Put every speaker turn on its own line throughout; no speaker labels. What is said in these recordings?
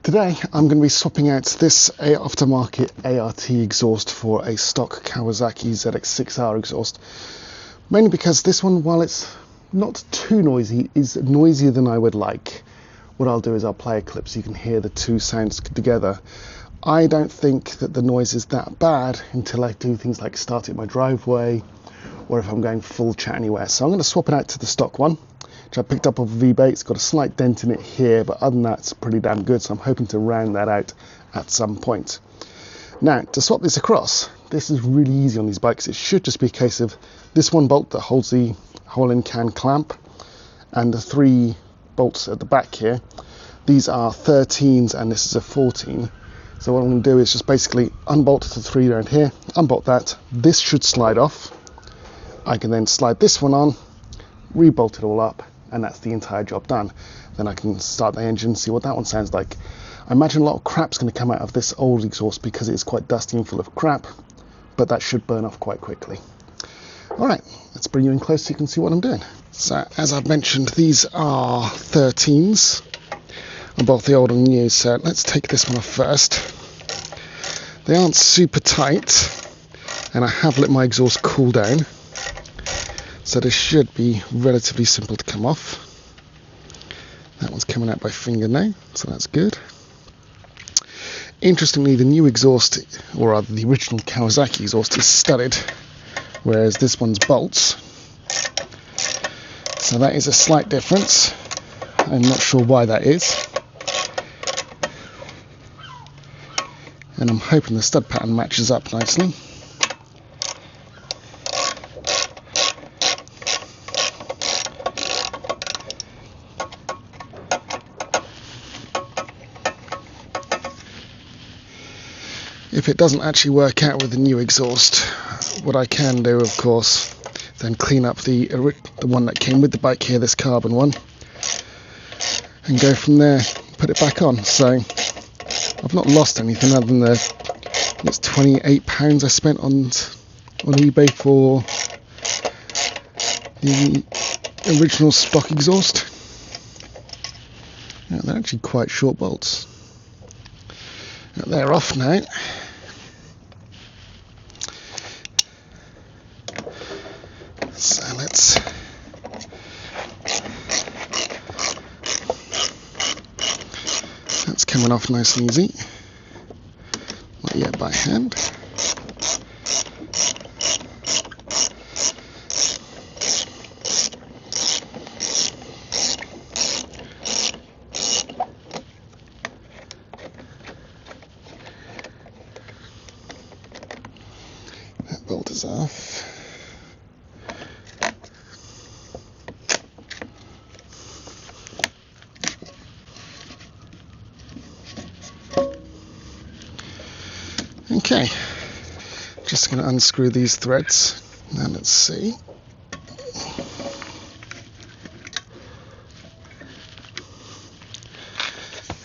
Today I'm going to be swapping out this aftermarket ART exhaust for a stock Kawasaki ZX6R exhaust, mainly because this one, while it's not too noisy, is noisier than I would like. What I'll do is I'll play a clip so you can hear the two sounds together. I don't think that the noise is that bad until I do things like start it in my driveway or if I'm going full chat anywhere. So I'm going to swap it out to the stock one, which I picked up off of eBay. It's got a slight dent in it here, but other than that it's pretty damn good, so I'm hoping to round that out at some point. Now, to swap this across, this is really easy on these bikes. It should just be a case of this one bolt that holds the hole-in-can clamp and the three bolts at the back here. These are 13s and this is a 14. So what I'm going to do is just basically unbolt the three around here, unbolt that. This should slide off. I can then slide this one on, rebolt it all up, and that's the entire job done. Then I can start the engine, see what that one sounds like. I imagine a lot of crap's going to come out of this old exhaust because it's quite dusty and full of crap, but that should burn off quite quickly. Alright, let's bring you in close so you can see what I'm doing. So as I've mentioned, these are 13s on both the old and new, so let's take this one off first. They aren't super tight, and I have let my exhaust cool down, so this should be relatively simple to come off. That one's coming out by finger now, so that's good. Interestingly, the new exhaust, or rather the original Kawasaki exhaust, is studded, whereas this one's bolts. So that is a slight difference. I'm not sure why that is. And I'm hoping the stud pattern matches up nicely. If it doesn't actually work out with the new exhaust, what I can do, of course, then clean up the one that came with the bike here, this carbon one, and go from there, put it back on. So I've not lost anything other than it's £28 I spent on eBay for the original stock exhaust. Yeah, they're actually quite short bolts. They're off now. So that's coming off nice and easy. Not yet by hand. That bolt is off. Okay, just going to unscrew these threads. Now let's see.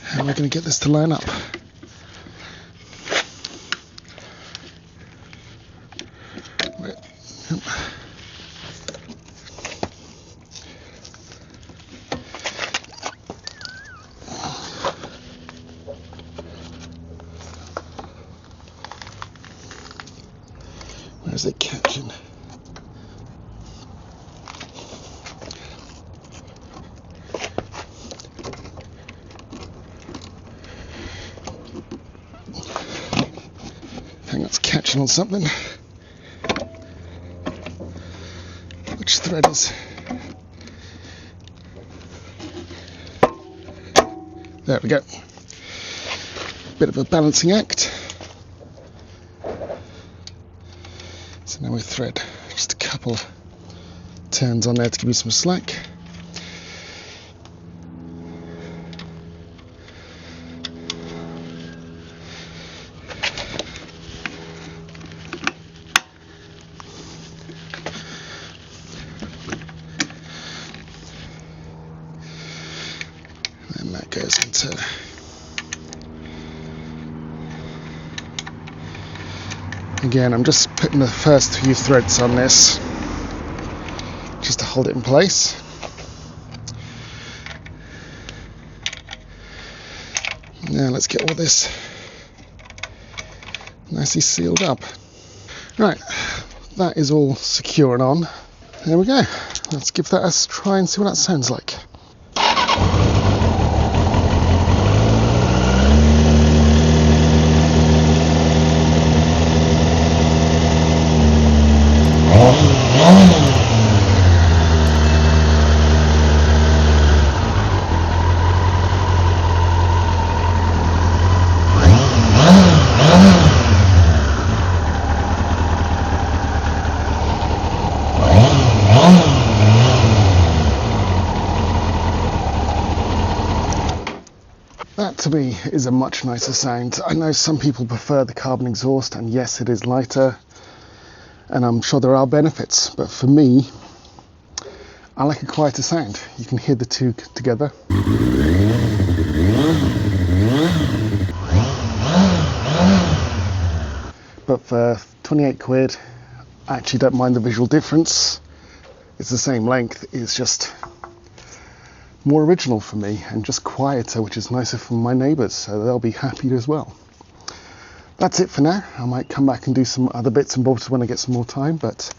How am I going to get this to line up? Where's it catching? I think that's catching on something. Which thread is? There we go. Bit of a balancing act. So now we thread just a couple turns on there to give you some slack. And that goes into again, I'm just putting the first few threads on this just to hold it in place. Now let's get all this nicely sealed up. Right, that is all secure and on. There we go. Let's give that a try and see what that sounds like. That to me is a much nicer sound. I know some people prefer the carbon exhaust, and yes, it is lighter, and I'm sure there are benefits, but for me, I like a quieter sound. You can hear the two together. But for 28 quid, I actually don't mind the visual difference. It's the same length, it's just more original for me and just quieter, which is nicer for my neighbours, so they'll be happy as well. That's it for now. I might come back and do some other bits and bobs when I get some more time, but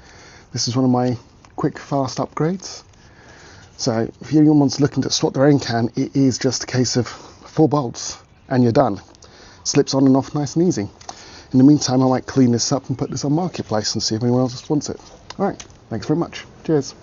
this is one of my quick, fast upgrades. So if anyone's looking to swap their own can, it is just a case of 4 bolts and you're done. Slips on and off nice and easy. In the meantime, I might clean this up and put this on Marketplace and see if anyone else wants it. Alright, thanks very much. Cheers.